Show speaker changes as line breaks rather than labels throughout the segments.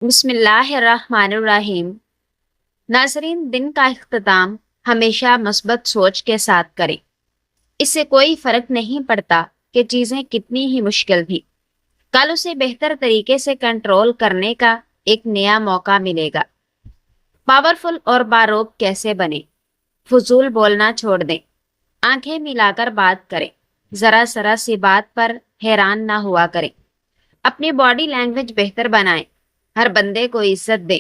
بسم اللہ الرحمن الرحیم۔ ناظرین، دن کا اختتام ہمیشہ مثبت سوچ کے ساتھ کریں۔ اس سے کوئی فرق نہیں پڑتا کہ چیزیں کتنی ہی مشکل تھی، کل اسے بہتر طریقے سے کنٹرول کرنے کا ایک نیا موقع ملے گا۔ پاورفل اور باروب کیسے بنے؟ فضول بولنا چھوڑ دیں، آنکھیں ملا کر بات کریں، ذرا ذرا سی بات پر حیران نہ ہوا کریں، اپنی باڈی لینگویج بہتر بنائیں، ہر بندے کو عزت دیں،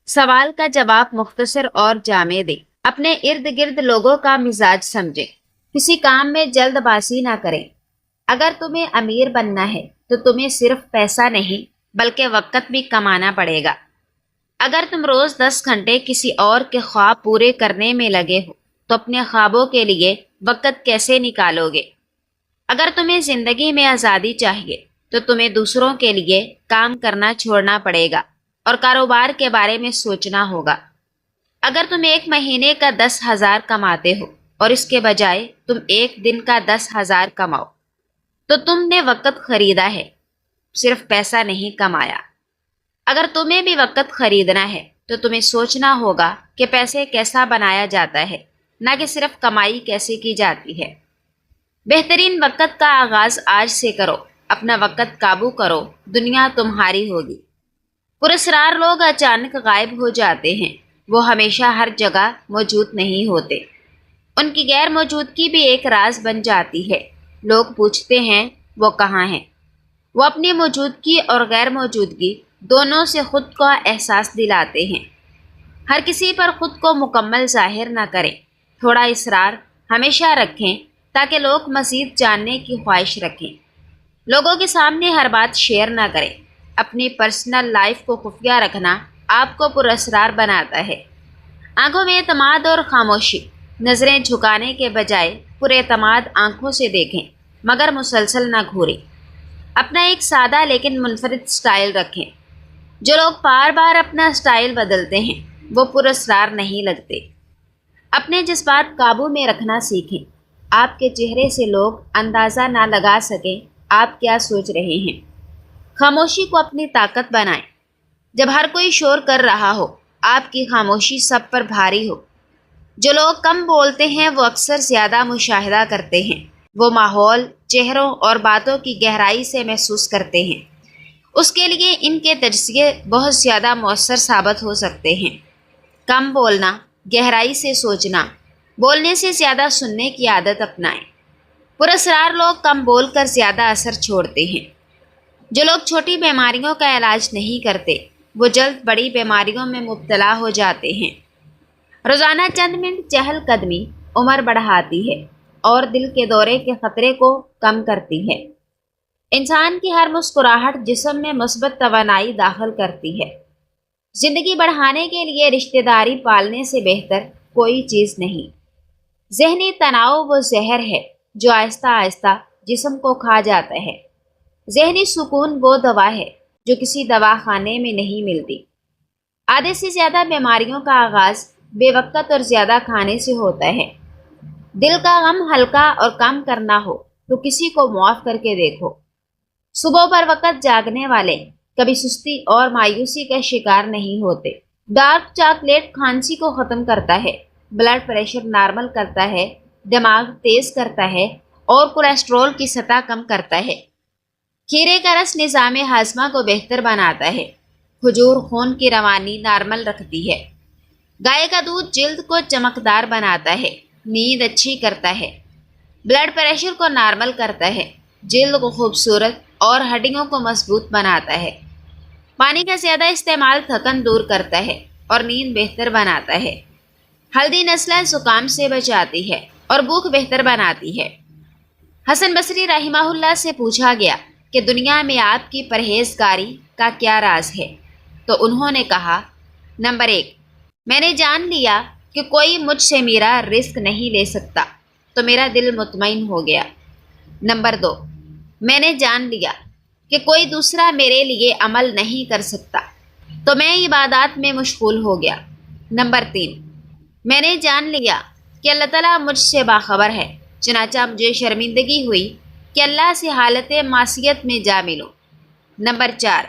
سوال کا جواب مختصر اور جامع دیں، اپنے ارد گرد لوگوں کا مزاج سمجھیں، کسی کام میں جلد بازی نہ کریں۔ اگر تمہیں امیر بننا ہے تو تمہیں صرف پیسہ نہیں بلکہ وقت بھی کمانا پڑے گا۔ اگر تم روز 10 گھنٹے کسی اور کے خواب پورے کرنے میں لگے ہو تو اپنے خوابوں کے لیے وقت کیسے نکالو گے؟ اگر تمہیں زندگی میں آزادی چاہیے تو تمہیں دوسروں کے لیے کام کرنا چھوڑنا پڑے گا اور کاروبار کے بارے میں سوچنا ہوگا۔ اگر تم ایک مہینے کا 10,000 کماتے ہو اور اس کے بجائے تم ایک دن کا 10,000 کماؤ تو تم نے وقت خریدا ہے، صرف پیسہ نہیں کمایا۔ اگر تمہیں بھی وقت خریدنا ہے تو تمہیں سوچنا ہوگا کہ پیسے کیسا بنایا جاتا ہے، نہ کہ صرف کمائی کیسے کی جاتی ہے۔ بہترین وقت کا آغاز آج سے کرو، اپنا وقت قابو کرو، دنیا تمہاری ہوگی۔ پراسرار لوگ اچانک غائب ہو جاتے ہیں، وہ ہمیشہ ہر جگہ موجود نہیں ہوتے، ان کی غیر موجودگی بھی ایک راز بن جاتی ہے۔ لوگ پوچھتے ہیں وہ کہاں ہیں؟ وہ اپنی موجودگی اور غیر موجودگی دونوں سے خود کا احساس دلاتے ہیں۔ ہر کسی پر خود کو مکمل ظاہر نہ کریں، تھوڑا اصرار ہمیشہ رکھیں تاکہ لوگ مزید جاننے کی خواہش رکھیں۔ لوگوں کے سامنے ہر بات شیئر نہ کریں، اپنی پرسنل لائف کو خفیہ رکھنا آپ کو پراسرار بناتا ہے۔ آنکھوں میں اعتماد اور خاموشی، نظریں جھکانے کے بجائے پر اعتماد آنکھوں سے دیکھیں مگر مسلسل نہ گھوریں۔ اپنا ایک سادہ لیکن منفرد سٹائل رکھیں۔ جو لوگ بار بار اپنا سٹائل بدلتے ہیں وہ پراسرار نہیں لگتے۔ اپنے جذبات قابو میں رکھنا سیکھیں، آپ کے چہرے سے لوگ اندازہ نہ لگا سکیں آپ کیا سوچ رہے ہیں۔ خاموشی کو اپنی طاقت بنائیں، جب ہر کوئی شور کر رہا ہو آپ کی خاموشی سب پر بھاری ہو۔ جو لوگ کم بولتے ہیں وہ اکثر زیادہ مشاہدہ کرتے ہیں، وہ ماحول، چہروں اور باتوں کی گہرائی سے محسوس کرتے ہیں، اس کے لیے ان کے تجزیے بہت زیادہ مؤثر ثابت ہو سکتے ہیں۔ کم بولنا، گہرائی سے سوچنا، بولنے سے زیادہ سننے کی عادت اپنائیں۔ پراسرار لوگ کم بول کر زیادہ اثر چھوڑتے ہیں۔ جو لوگ چھوٹی بیماریوں کا علاج نہیں کرتے وہ جلد بڑی بیماریوں میں مبتلا ہو جاتے ہیں۔ روزانہ چند منٹ چہل قدمی عمر بڑھاتی ہے اور دل کے دورے کے خطرے کو کم کرتی ہے۔ انسان کی ہر مسکراہٹ جسم میں مثبت توانائی داخل کرتی ہے۔ زندگی بڑھانے کے لیے رشتہ داری پالنے سے بہتر کوئی چیز نہیں۔ ذہنی تناؤ وہ زہر ہے جو آہستہ آہستہ جسم کو کھا جاتا ہے۔ ذہنی سکون وہ دوا ہے جو کسی دواخانے میں نہیں ملتی۔ آدھے سے زیادہ بیماریوں کا آغاز بے وقت اور زیادہ کھانے سے ہوتا ہے۔ دل کا غم ہلکا اور کم کرنا ہو تو کسی کو معاف کر کے دیکھو۔ صبح پر وقت جاگنے والے کبھی سستی اور مایوسی کا شکار نہیں ہوتے۔ ڈارک چاکلیٹ کھانسی کو ختم کرتا ہے، بلڈ پریشر نارمل کرتا ہے، دماغ تیز کرتا ہے اور کولیسٹرول کی سطح کم کرتا ہے۔ کھیرے کا رس نظام ہاضمہ کو بہتر بناتا ہے۔ کھجور خون کی روانی نارمل رکھتی ہے۔ گائے کا دودھ جلد کو چمکدار بناتا ہے، نیند اچھی کرتا ہے، بلڈ پریشر کو نارمل کرتا ہے، جلد کو خوبصورت اور ہڈیوں کو مضبوط بناتا ہے۔ پانی کا زیادہ استعمال تھکن دور کرتا ہے اور نیند بہتر بناتا ہے۔ ہلدی نزلہ زکام سے بچاتی ہے اور بھوک بہتر بناتی ہے۔ حسن بصری رحمہ اللہ سے پوچھا گیا کہ دنیا میں آپ کی پرہیزگاری کا کیا راز ہے تو انہوں نے کہا، نمبر 1، میں نے جان لیا کہ کوئی مجھ سے میرا رزق نہیں لے سکتا تو میرا دل مطمئن ہو گیا۔ نمبر 2، میں نے جان لیا کہ کوئی دوسرا میرے لیے عمل نہیں کر سکتا تو میں عبادات میں مشغول ہو گیا۔ نمبر 3، میں نے جان لیا کہ اللہ تعالیٰ مجھ سے باخبر ہے، چنانچہ مجھے شرمندگی ہوئی کہ اللہ سے حالت معصیت میں جا ملوں۔ نمبر 4،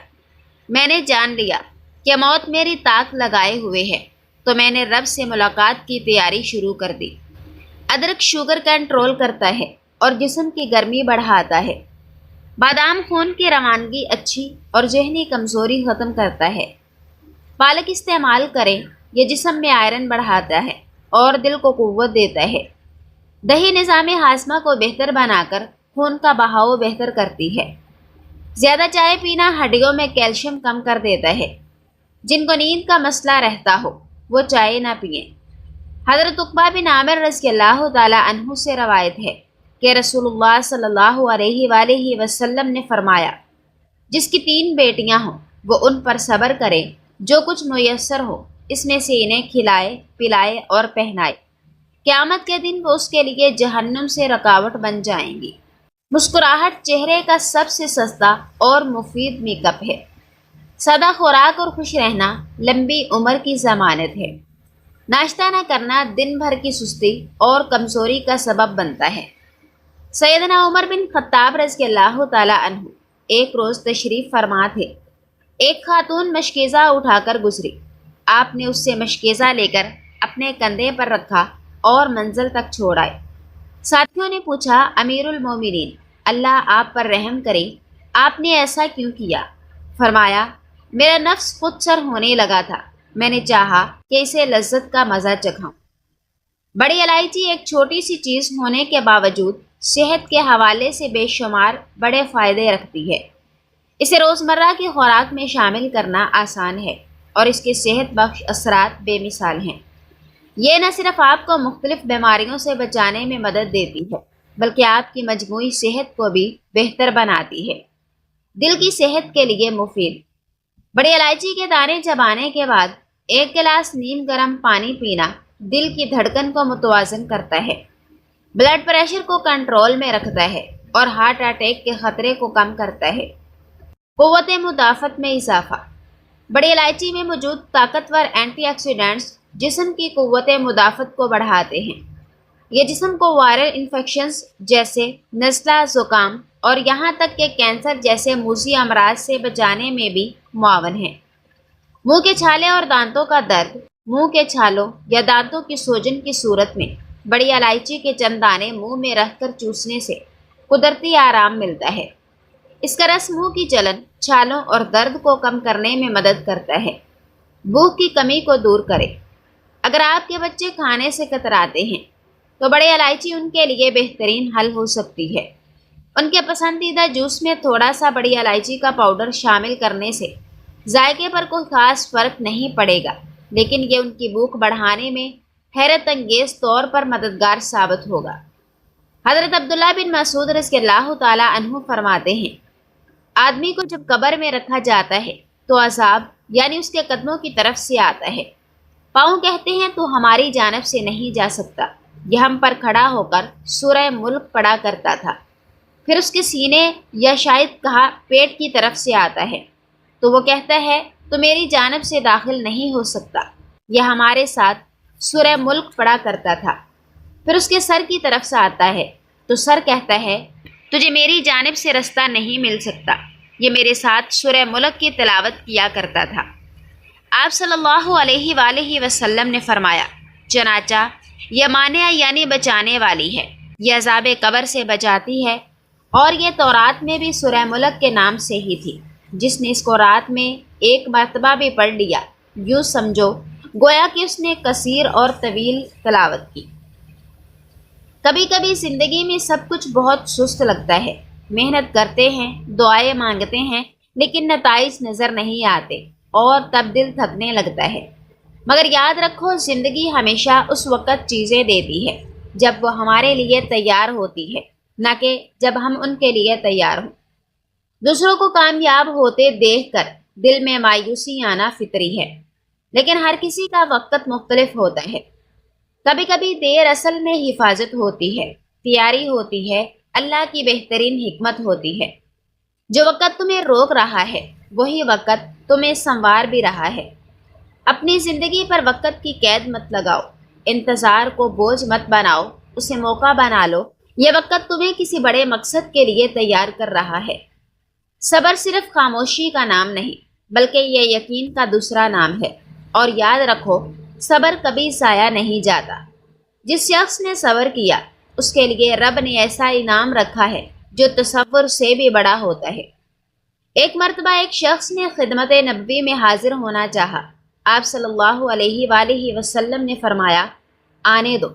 میں نے جان لیا کہ موت میری طاق لگائے ہوئے ہے، تو میں نے رب سے ملاقات کی تیاری شروع کر دی۔ ادرک شوگر کنٹرول کرتا ہے اور جسم کی گرمی بڑھاتا ہے۔ بادام خون کی روانگی اچھی اور ذہنی کمزوری ختم کرتا ہے۔ پالک استعمال کریں، یہ جسم میں آئرن بڑھاتا ہے اور دل کو قوت دیتا ہے۔ دہی نظام ہاضمہ کو بہتر بنا کر خون کا بہاؤ بہتر کرتی ہے۔ زیادہ چائے پینا ہڈیوں میں کیلشیم کم کر دیتا ہے۔ جن کو نیند کا مسئلہ رہتا ہو وہ چائے نہ پئیں۔ حضرت عقبہ بن عامر رضی اللہ تعالی عنہ سے روایت ہے کہ رسول اللہ صلی اللہ علیہ وآلہ وسلم نے فرمایا، جس کی 3 بیٹیاں ہوں وہ ان پر صبر کرے، جو کچھ میسر ہو اس میں سے انہیں کھلائے پلائے اور پہنائے، قیامت کے دن وہ اس کے لیے جہنم سے رکاوٹ بن جائیں گی۔ مسکراہٹ چہرے کا سب سے سستا اور مفید میک اپ ہے۔ سادہ خوراک اور خوش رہنا لمبی عمر کی ضمانت ہے۔ ناشتہ نہ کرنا دن بھر کی سستی اور کمزوری کا سبب بنتا ہے۔ سیدنا عمر بن خطاب رضی اللہ تعالی عنہ ایک روز تشریف فرما تھے۔ ایک خاتون مشکیزہ اٹھا کر گزری۔ آپ نے اس سے مشکیزہ لے کر اپنے کندھے پر رکھا اور منزل تک چھوڑ آئے۔ ساتھیوں نے پوچھا، امیر المومنین، اللہ آپ پر رحم کرے، آپ نے ایسا کیوں کیا؟ فرمایا، میرا نفس خود سر ہونے لگا تھا، میں نے چاہا کہ اسے لذت کا مزہ چکھاؤں۔ بڑی الائچی ایک چھوٹی سی چیز ہونے کے باوجود صحت کے حوالے سے بے شمار بڑے فائدے رکھتی ہے۔ اسے روزمرہ کی خوراک میں شامل کرنا آسان ہے اور اس کے صحت بخش اثرات بے مثال ہیں۔ یہ نہ صرف آپ کو مختلف بیماریوں سے بچانے میں مدد دیتی ہے بلکہ آپ کی مجموعی صحت کو بھی بہتر بناتی ہے۔ دل کی صحت کے لیے مفید۔ بڑی الائچی کے دانے چبانے کے بعد 1 گلاس نیم گرم پانی پینا دل کی دھڑکن کو متوازن کرتا ہے، بلڈ پریشر کو کنٹرول میں رکھتا ہے اور ہارٹ اٹیک کے خطرے کو کم کرتا ہے۔ قوت مدافعت میں اضافہ۔ بڑی الائچی میں موجود طاقتور اینٹی آکسیڈنٹس جسم کی قوت مدافعت کو بڑھاتے ہیں۔ یہ جسم کو وائرل انفیکشنز جیسے نزلہ، زکام اور یہاں تک کہ کینسر جیسے موذی امراض سے بچانے میں بھی معاون ہے۔ منہ کے چھالے اور دانتوں کا درد، منہ کے چھالوں یا دانتوں کی سوجن کی صورت میں بڑی الائچی کے چند دانے منہ میں رکھ کر چوسنے سے قدرتی آرام ملتا ہے۔ اس کا رس منہ کی جلن، چھالوں اور درد کو کم کرنے میں مدد کرتا ہے۔ بھوک کی کمی کو دور کرے۔ اگر آپ کے بچے کھانے سے کتراتے ہیں تو بڑی الائچی ان کے لیے بہترین حل ہو سکتی ہے۔ ان کے پسندیدہ جوس میں تھوڑا سا بڑی الائچی کا پاؤڈر شامل کرنے سے ذائقے پر کوئی خاص فرق نہیں پڑے گا، لیکن یہ ان کی بھوک بڑھانے میں حیرت انگیز طور پر مددگار ثابت ہوگا۔ حضرت عبداللہ بن مسعود رضی اللہ تعالی عنہ فرماتے ہیں، آدمی کو جب قبر میں رکھا جاتا ہے تو عذاب یعنی اس کے قدموں کی طرف سے آتا ہے۔ پاؤں کہتے ہیں تو ہماری جانب سے نہیں جا سکتا، یہ ہم پر کھڑا ہو کر سورہ ملک پڑھا کرتا تھا۔ پھر اس کے سینے یا شاید کہا پیٹ کی طرف سے آتا ہے تو وہ کہتا ہے تو میری جانب سے داخل نہیں ہو سکتا، یہ ہمارے ساتھ سورہ ملک پڑھا کرتا تھا۔ پھر اس کے سر کی طرف سے آتا ہے تو سر کہتا ہے تجھے میری جانب سے رستہ نہیں مل سکتا، یہ میرے ساتھ سورہ ملک کی تلاوت کیا کرتا تھا۔ آپ صلی اللہ علیہ وآلہ وسلم نے فرمایا، چنانچہ یہ مانع یعنی بچانے والی ہے، یہ عذاب قبر سے بچاتی ہے، اور یہ تورات میں بھی سورہ ملک کے نام سے ہی تھی۔ جس نے اس کو رات میں 1 مرتبہ بھی پڑھ لیا، یوں سمجھو گویا کہ اس نے کثیر اور طویل تلاوت کی۔ کبھی کبھی زندگی میں سب کچھ بہت سست لگتا ہے، محنت کرتے ہیں، دعائیں مانگتے ہیں، لیکن نتائج نظر نہیں آتے اور تب دل تھکنے لگتا ہے۔ مگر یاد رکھو، زندگی ہمیشہ اس وقت چیزیں دیتی ہے جب وہ ہمارے لیے تیار ہوتی ہے، نہ کہ جب ہم ان کے لیے تیار ہوں۔ دوسروں کو کامیاب ہوتے دیکھ کر دل میں مایوسی آنا فطری ہے، لیکن ہر کسی کا وقت مختلف ہوتا ہے۔ کبھی کبھی دیر اصل میں حفاظت ہوتی ہے، تیاری ہوتی ہے، اللہ کی بہترین حکمت ہوتی ہے۔ جو وقت تمہیں روک رہا ہے وہی وقت تمہیں سنوار بھی رہا ہے۔ اپنی زندگی پر وقت کی قید مت لگاؤ، انتظار کو بوجھ مت بناؤ، اسے موقع بنا لو۔ یہ وقت تمہیں کسی بڑے مقصد کے لیے تیار کر رہا ہے۔ صبر صرف خاموشی کا نام نہیں بلکہ یہ یقین کا دوسرا نام ہے۔ اور یاد رکھو، صبر کبھی ضائع نہیں جاتا۔ جس شخص نے صبر کیا، اس کے لیے رب نے ایسا انعام رکھا ہے جو تصور سے بھی بڑا ہوتا ہے۔ ایک مرتبہ ایک شخص نے خدمت نبوی میں حاضر ہونا چاہا۔ آپ صلی اللہ علیہ وآلہ وسلم نے فرمایا، آنے دو،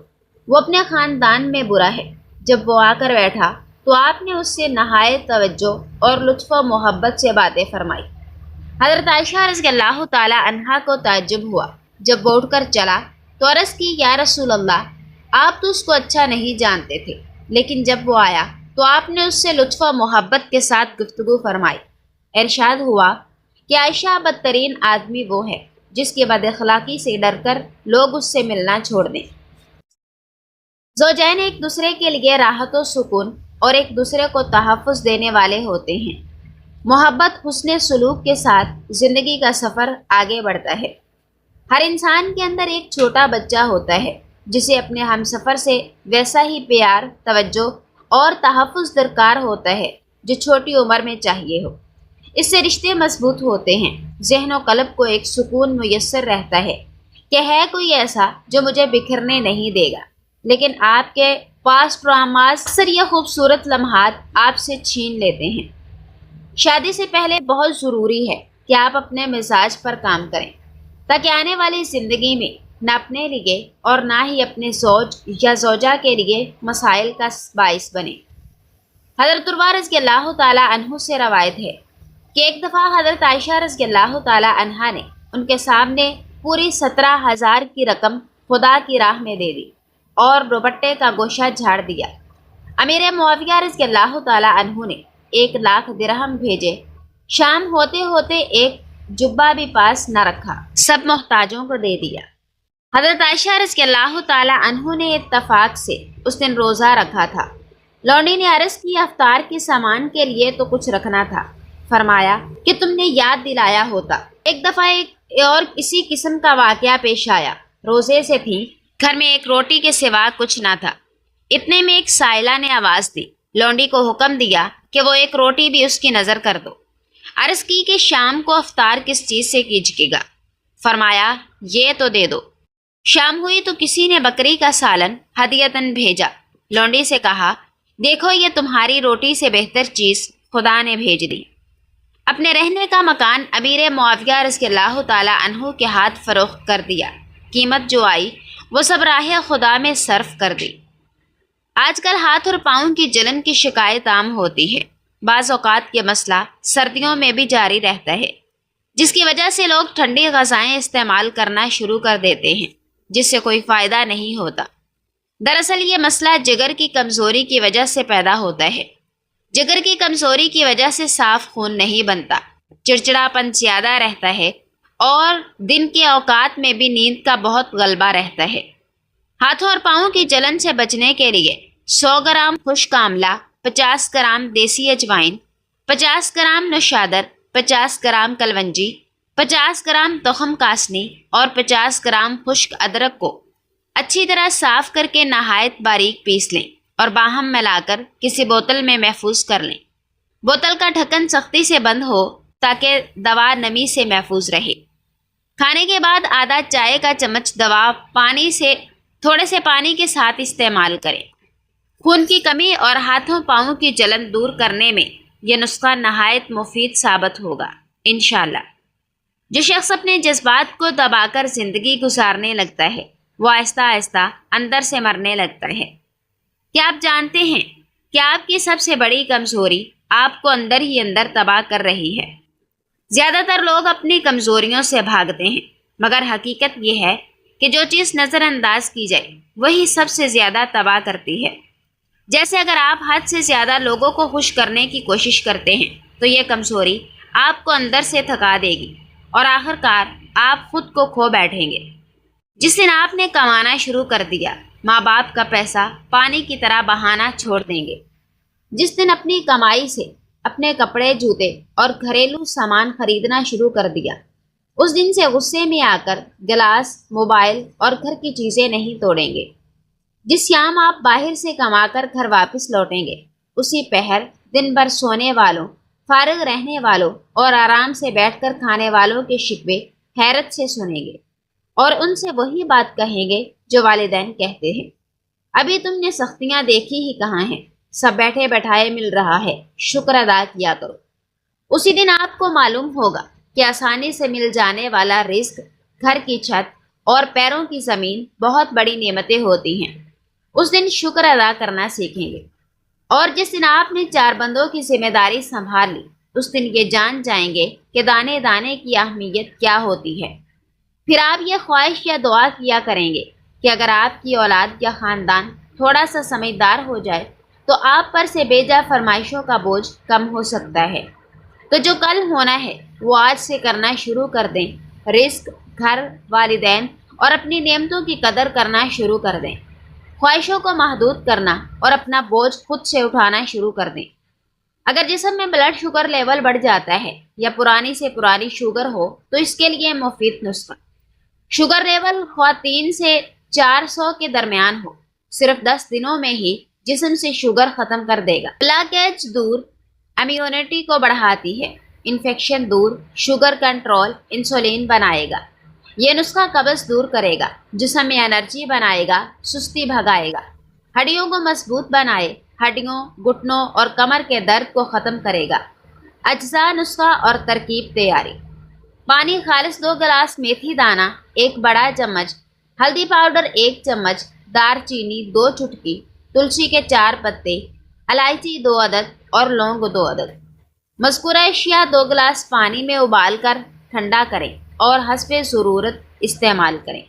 وہ اپنے خاندان میں برا ہے۔ جب وہ آ کر بیٹھا تو آپ نے اس سے نہایت توجہ اور لطف و محبت سے باتیں فرمائی۔ حضرت عائشہ رضی اللہ تعالی عنہا کو تعجب ہوا۔ جب وہ اٹھ کر چلا تو عرض کی، یا رسول اللہ، آپ تو اس کو اچھا نہیں جانتے تھے، لیکن جب وہ آیا تو آپ نے اس سے لطف و محبت کے ساتھ گفتگو فرمائی۔ ارشاد ہوا کہ عائشہ، بدترین آدمی وہ ہے جس کی بد اخلاقی سے ڈر کر لوگ اس سے ملنا چھوڑ دیں۔ زوجین ایک دوسرے کے لیے راحت و سکون اور ایک دوسرے کو تحفظ دینے والے ہوتے ہیں۔ محبت حسن سلوک کے ساتھ زندگی کا سفر آگے بڑھتا ہے۔ ہر انسان کے اندر ایک چھوٹا بچہ ہوتا ہے جسے اپنے ہم سفر سے ویسا ہی پیار، توجہ اور تحفظ درکار ہوتا ہے جو چھوٹی عمر میں چاہیے ہو۔ اس سے رشتے مضبوط ہوتے ہیں، ذہن و قلب کو ایک سکون میسر رہتا ہے کہ ہے کوئی ایسا جو مجھے بکھرنے نہیں دے گا۔ لیکن آپ کے پاس ڈراماز اکثر یہ خوبصورت لمحات آپ سے چھین لیتے ہیں۔ شادی سے پہلے بہت ضروری ہے کہ آپ اپنے مزاج پر کام کریں تاکہ آنے والی زندگی میں نہ اپنے لیے اور نہ ہی اپنے زوج یا زوجہ کے لیے مسائل کا باعث بنے۔ حضرت عروہ رضی اللہ تعالی عنہ سے روایت ہے کہ ایک دفعہ حضرت عائشہ رضی اللہ تعالی عنہا نے ان کے سامنے پوری 17,000 کی رقم خدا کی راہ میں دے دی اور دوپٹے کا گوشہ جھاڑ دیا۔ امیر معاویہ رضی اللہ تعالی عنہ نے 1,00,000 درہم بھیجے۔ شام ہوتے ہوتے ایک جبہ بھی پاس نہ رکھا، سب محتاجوں کو دے دیا۔ حضرت عائشہ رضی اللہ تعالی عنہ نے اتفاق سے اس دن روزہ رکھا تھا۔ لونڈی نے عرض کی، افطار کے سامان کے لیے تو کچھ رکھنا تھا۔ فرمایا کہ تم نے یاد دلایا ہوتا۔ ایک دفعہ ایک اور اسی قسم کا واقعہ پیش آیا۔ روزے سے تھی، گھر میں ایک روٹی کے سوا کچھ نہ تھا۔ اتنے میں ایک سائلہ نے آواز دی۔ لونڈی کو حکم دیا کہ وہ ایک روٹی بھی اس کی نظر کر دو۔ عرض کی کہ شام کو افطار کس چیز سے کیجیے گا؟ فرمایا، یہ تو دے دو۔ شام ہوئی تو کسی نے بکری کا سالن ہدیتاً بھیجا۔ لونڈی سے کہا، دیکھو یہ تمہاری روٹی سے بہتر چیز خدا نے بھیج دی۔ اپنے رہنے کا مکان امیر معاویہ رضی اللہ تعالی عنہ کے ہاتھ فروخت کر دیا۔ قیمت جو آئی وہ سب راہ خدا میں صرف کر دی۔ آج کل ہاتھ اور پاؤں کی جلن کی شکایت عام ہوتی ہے۔ بعض اوقات یہ مسئلہ سردیوں میں بھی جاری رہتا ہے، جس کی وجہ سے لوگ ٹھنڈی غذائیں استعمال کرنا شروع کر دیتے ہیں، جس سے کوئی فائدہ نہیں ہوتا۔ دراصل یہ مسئلہ جگر کی کمزوری کی وجہ سے پیدا ہوتا ہے۔ جگر کی کمزوری کی وجہ سے صاف خون نہیں بنتا، چڑچڑاپن زیادہ رہتا ہے اور دن کے اوقات میں بھی نیند کا بہت غلبہ رہتا ہے۔ ہاتھوں اور پاؤں کی جلن سے بچنے کے لیے 100 گرام خشک آملہ، 50 گرام دیسی اجوائن، 50 gram نوشادر، 50 gram kalonji, 50 gram تخم Kasni اور 50 گرام خشک ادرک کو اچھی طرح صاف کر کے نہایت باریک پیس لیں اور باہم ملا کر کسی بوتل میں محفوظ کر لیں۔ بوتل کا ڈھکن سختی سے بند ہو تاکہ دوا نمی سے محفوظ رہے۔ کھانے کے بعد آدھا چائے کا چمچ دوا تھوڑے سے پانی کے ساتھ استعمال کریں۔ خون کی کمی اور ہاتھوں پاؤں کی جلن دور کرنے میں یہ نسخہ نہایت مفید ثابت ہوگا انشاءاللہ۔ جو شخص اپنے جذبات کو دبا کر زندگی گزارنے لگتا ہے، وہ آہستہ آہستہ اندر سے مرنے لگتا ہے۔ کیا آپ جانتے ہیں کہ آپ کی سب سے بڑی کمزوری آپ کو اندر ہی اندر تباہ کر رہی ہے؟ زیادہ تر لوگ اپنی کمزوریوں سے بھاگتے ہیں، مگر حقیقت یہ ہے کہ جو چیز نظر انداز کی جائے وہی سب سے زیادہ تباہ کرتی ہے۔ جیسے اگر آپ حد سے زیادہ لوگوں کو خوش کرنے کی کوشش کرتے ہیں تو یہ کمزوری آپ کو اندر سے تھکا دے گی اور آخرکار آپ خود کو کھو بیٹھیں گے۔ جس دن آپ نے کمانا شروع کر دیا، ماں باپ کا پیسہ پانی کی طرح بہانا چھوڑ دیں گے۔ جس دن اپنی کمائی سے اپنے کپڑے، جوتے اور گھریلو سامان خریدنا شروع کر دیا، اس دن سے غصے میں آ کر گلاس، موبائل اور گھر کی چیزیں نہیں توڑیں گے۔ جس شام آپ باہر سے کما کر گھر واپس لوٹیں گے، اسی پہر دن بھر سونے والوں، فارغ رہنے والوں اور آرام سے بیٹھ کر کھانے والوں کے شکوے حیرت سے سنیں گے اور ان سے وہی بات کہیں گے جو والدین کہتے ہیں، ابھی تم نے سختیاں دیکھی ہی کہاں ہیں، سب بیٹھے بیٹھائے مل رہا ہے، شکر ادا کیا کرو۔ اسی دن آپ کو معلوم ہوگا کہ آسانی سے مل جانے والا رزق، گھر کی چھت اور پیروں کی زمین بہت بڑی نعمتیں ہوتی ہیں۔ اس دن شکر ادا کرنا سیکھیں گے، اور جس دن آپ نے 4 بندوں کی ذمہ داری سنبھال لی، اس دن یہ جان جائیں گے کہ دانے دانے کی اہمیت کیا ہوتی ہے۔ پھر آپ یہ خواہش یا دعا کیا کریں گے کہ اگر آپ کی اولاد یا خاندان تھوڑا سا سمجھدار ہو جائے تو آپ پر سے بیجا فرمائشوں کا بوجھ کم ہو سکتا ہے۔ تو جو کل ہونا ہے وہ آج سے کرنا شروع کر دیں، رزق، گھر، والدین اور اپنی نعمتوں کی قدر کرنا شروع کر دیں، خواہشوں کو محدود کرنا اور اپنا بوجھ خود سے اٹھانا شروع کر دیں۔ اگر جسم میں بلڈ شوگر لیول بڑھ جاتا ہے یا پرانی سے پرانی شوگر ہو تو اس کے لیے مفید نسخہ: شوگر لیول خواہ 3 سے 400 کے درمیان ہو، صرف 10 دنوں میں ہی جسم سے شوگر ختم کر دے گا۔ بلاکیج دور، امیونٹی کو بڑھاتی ہے، انفیکشن دور، شوگر کنٹرول، انسولین بنائے گا۔ یہ نسخہ قبض دور کرے گا، جسم میں انرجی بنائے گا، سستی بھگائے گا، ہڈیوں کو مضبوط بنائے، ہڈیوں، گھٹنوں اور کمر کے درد کو ختم کرے گا۔ اجزاء، نسخہ اور ترکیب تیاری: پانی خالص 2 گلاس، میتھی دانہ 1 بڑا چمچ، ہلدی پاؤڈر 1 چمچ، دار چینی 2 چٹکی، تلسی کے 4 پتے، الائچی 2 عدد اور لونگ 2 عدد۔ مذکورہ اشیاء 2 گلاس پانی میں ابال کر ٹھنڈا کریں اور حسب ضرورت استعمال کریں۔